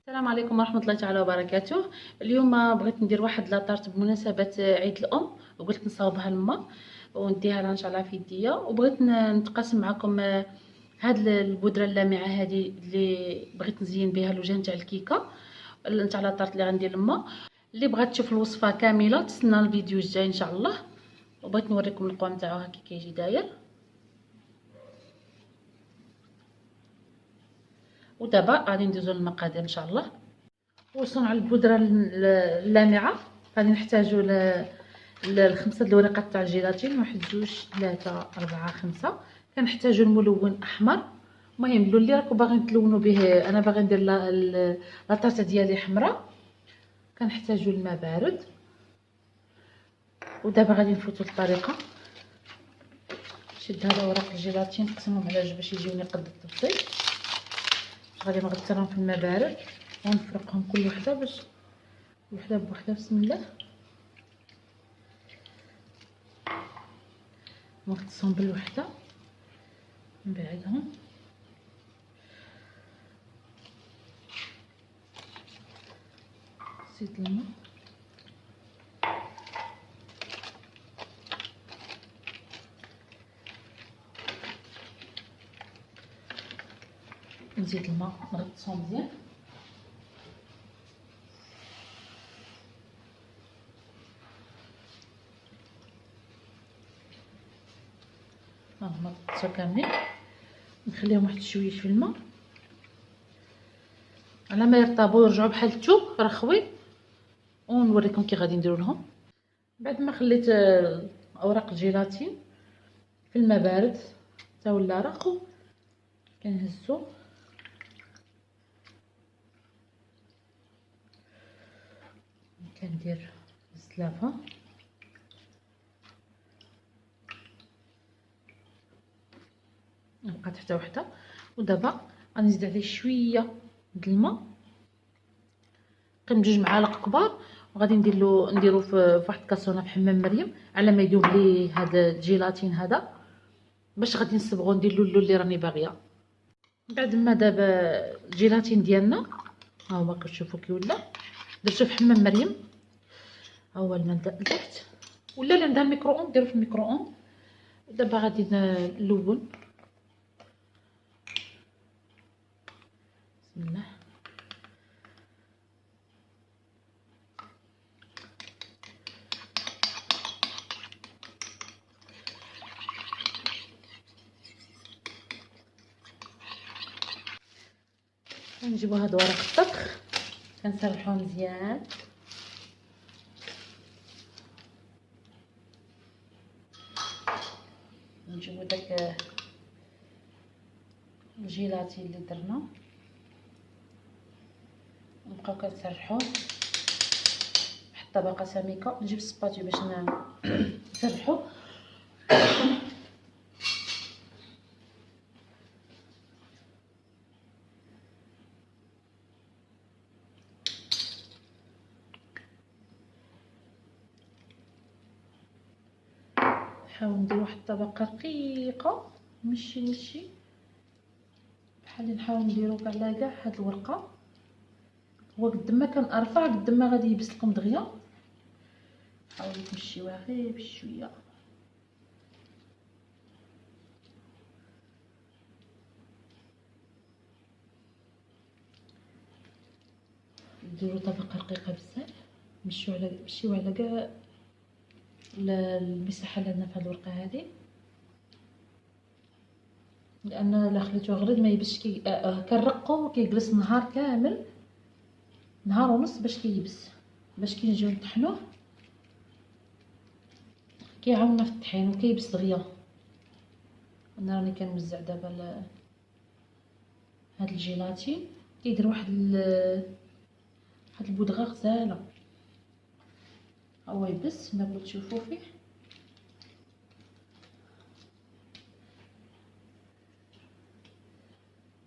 السلام عليكم ورحمة الله تعالى وبركاته. اليوم بغيت ندير واحد لاطارت بمناسبة عيد الأم، وقلت نصاوبها لما ونديها لها ان شاء الله في يديا، وبغيت نتقاسم معكم هاد البودرة اللامعة هذه اللي بغيت نزين بها الوجه نتاع الكيكة نتاع لاطارت اللي غندير لما. اللي بغات تشوف الوصفة كاملة تسنى الفيديو الجاي ان شاء الله، وبغيت نوريكم القوام تاعو هكا كيجي داير. ودابا غادي ندوزو للمقادير ان شاء الله. وصنع البودره اللامعه غادي نحتاجو الخمسه الورقات تاع الجيلاتين، 1 2 3 4 5. كنحتاجو الملون احمر، المهم اللون اللي راكم باغيين تلونوا به. انا باغي ندير لاطارته ديالي حمراء. كنحتاجو الماء بارد. ودابا غادي نفوتوا الطريقه. نشد هذا ورق الجيلاتين نقسمهم على جوج باش يجيوني قد التفصيل. غادي نغسلهم في الماء بارد ونفرقهم كل وحده باش وحده بوحده. بسم الله. نغطسهم بالوحده نبعدهم. نزيد الماء نزيد الماء نغطسهم مزيان. هما غطسوا كاملين. نخليهم واحد شويش في الماء على ما يرطبوا ويرجعوا بحال الثوب رخوين، ونوريكم كي غادي نديروا لهم. بعد ما خليت اوراق الجيلاتين في الماء بارد حتى ولا رقو، كنهزو كندير الزلافه بقات حتى وحده. ودابا غنزيد عليه شويه د الماء، قيم 2 معالق كبار، وغادي نديرو في واحد الكاسونه في حمام مريم على ما يذوب لي هذا الجيلاتين هذا، باش غادي نصبغو ندير له اللون اللي راني باغيه. بعد ما داب الجيلاتين ديالنا ها هو كتشوفوا كي ولا، درتو في حمام مريم. ها هو الماء لتحت، ولا اللي عندها الميكرو اون ديرو في الميكرو اون. دابا غادي نلون. بسم الله. نجيبو هاد ورق الطبخ كنسرحوه مزيان. نجيبو داك الجيلاتين اللي درنا نبقاو كنسرحوه واحد الطبقه سميكه. نجيب السباتيو باش نسرحوه. نحاول ندير واحد الطبقه رقيقه، ماشي بحال اللي نحاول نديرو كاع هاد الورقه. هو قد ما كنرفع قد ما غادي يبس لكم دغيا. حاولوا تمشيوها غير بشويه. نديرو طبقه رقيقه بزاف، مشيو على كاع المساحه اللي عندنا في هاد الورقه هذه، لان الا خليتوه غليظ ما يبسش. كنرقو كيجلس نهار كامل، نهار ونص باش كيبس، باش كي نجيو نطحنوه كيعاوننا في الطحين وكيبس دغيا. انا راني كنوزع دابا هاد الجيلاتين كيدير واحد البودغه غزاله. هو يبس كما بغيتو تشوفوا فيه.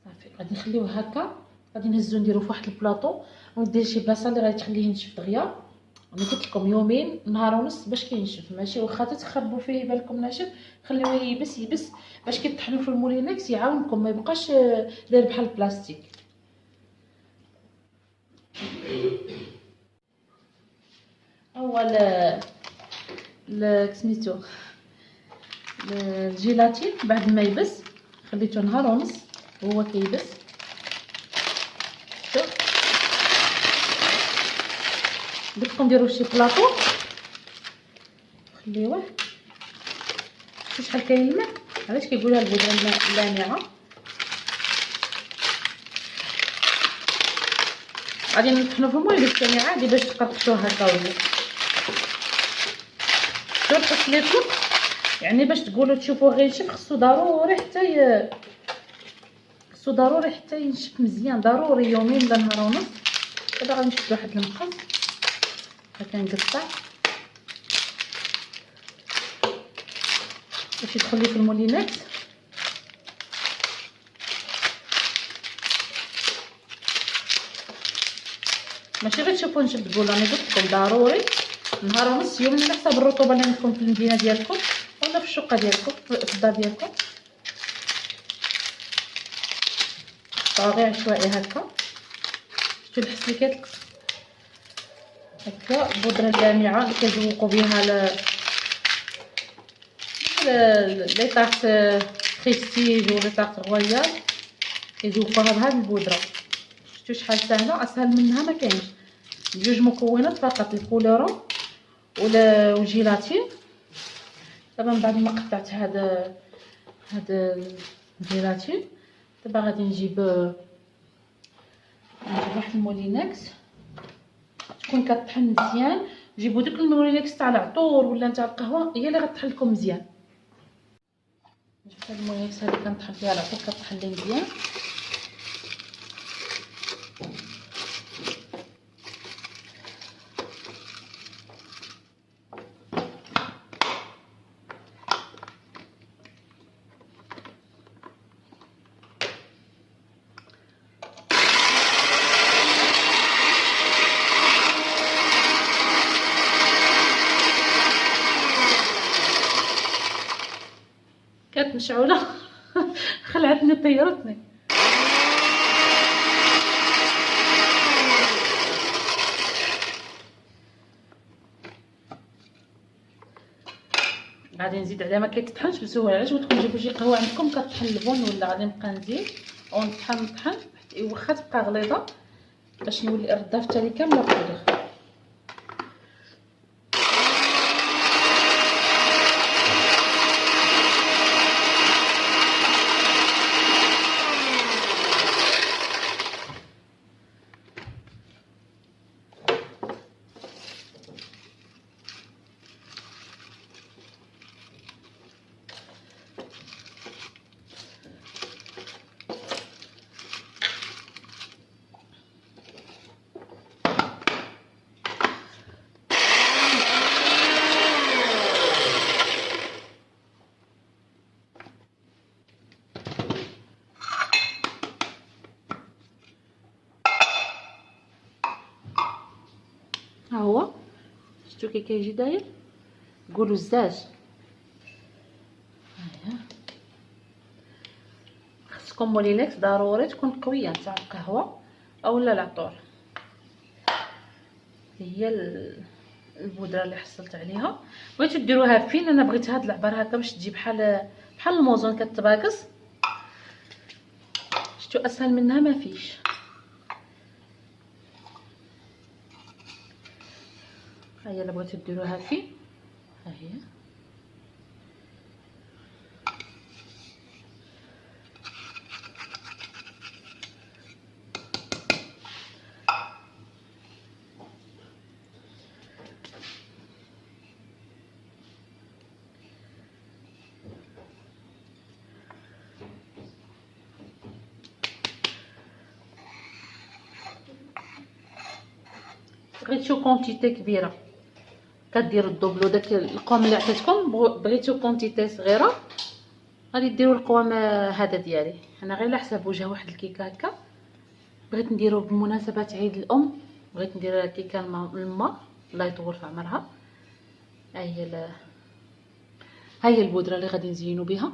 صافي غادي نخليوه هكا. غادي نهزو نديرو في واحد البلاطو وندير شي بلاصه اللي غادي تخليه ينشف دغيا. انا قلت لكم يومين نهار ونص باش كينشف، ماشي واخا تخربوا فيه بالكم ناشف. خليوه يبس باش كيطحنوا في المولينكس يعاونكم ما يبقاش داير بحال البلاستيك. هو سميتو الجيلاتين بعد ما يبس خليته نهار ونص وهو كيبس. شوف بدكم نديرو شي بلاطو خليوه. شوف شحال كيلمع. علاش كيقولها البودره اللامعه. غادي نطحنو في الماء الثاني عادي باش تقرطشوه هكا ولا. شوف حسيتو يعني باش تقولوا تشوفوه غير ينشف خصو ضروري حتى ينشف مزيان، ضروري يومين ولا نهار ونص. دابا غادي نشد واحد المقص هكا نقطع باش يدخل لي في المولينات. ماشي غير تشوفوا نشد تقولوا انا قلت لكم ضروري نهار ونص يوم على حسب الرطوبه اللي عندكم في المدينه ديالكم ولا في الشقه ديالكم في الدار ديالكم. طاغي عشوائي هكا. شفتوا الحسلكات هكا البودره اللامعه اللي كيذوقوا بها لي طارت بريستيج ولا طارت رويال كيذوقوها بهاد البودره. شفتوا شحال سهله، اسهل منها ما كاينش. جوج مكونات فقط، الكولورون والجيلاتين. دابا من بعد ما قطعت هذا الجيلاتين دابا غادي نجيب واحد المولينكس تكون كطحن مزيان. جيبوا ديك المولينكس تاع العطور ولا نتاع القهوه هي اللي غطحن لكم مزيان. جبت هاد المولينكس هذه كنطحن فيها العطور كطحن لي مزيان. كانت مشعوله خلعتني طيرتني. غادي نزيد عليها ما كيتطحنش بسهوله. علاش قلت لكم جيبوا شي قهوه عندكم كطحن البن ولا غادي نبقى نزيد ونطحن واخا تبقى غليظه باش نولي ردها في التالي كامله بخير. ها هو شفتوا كي كيجي داير. قولوا الزاج. هيا خصكم مولينكس ضروري تكون قويه نتاع القهوه اولا العطور. هي البودره اللي حصلت عليها. بغيتو ديروها فين؟ انا بغيت هاد العبار هكا باش تجي بحال الموزون كتباكس. شفتوا اسهل منها ما فيش. هيا الا بغيتو ديروها فين ها هي. بغيتو كونتيتي كبيره كديروا الدوبلو. داك القوام اللي عطيتكم بغيتو كونتيتي صغيره غادي ديروا القوام هذا ديالي. انا غير على حساب وجه واحد الكيكه هكا بغيت نديرو بمناسبه عيد الام. بغيت ندير كيكه للما الله يطول في عمرها. ها هي البودره اللي غادي نزينو بها.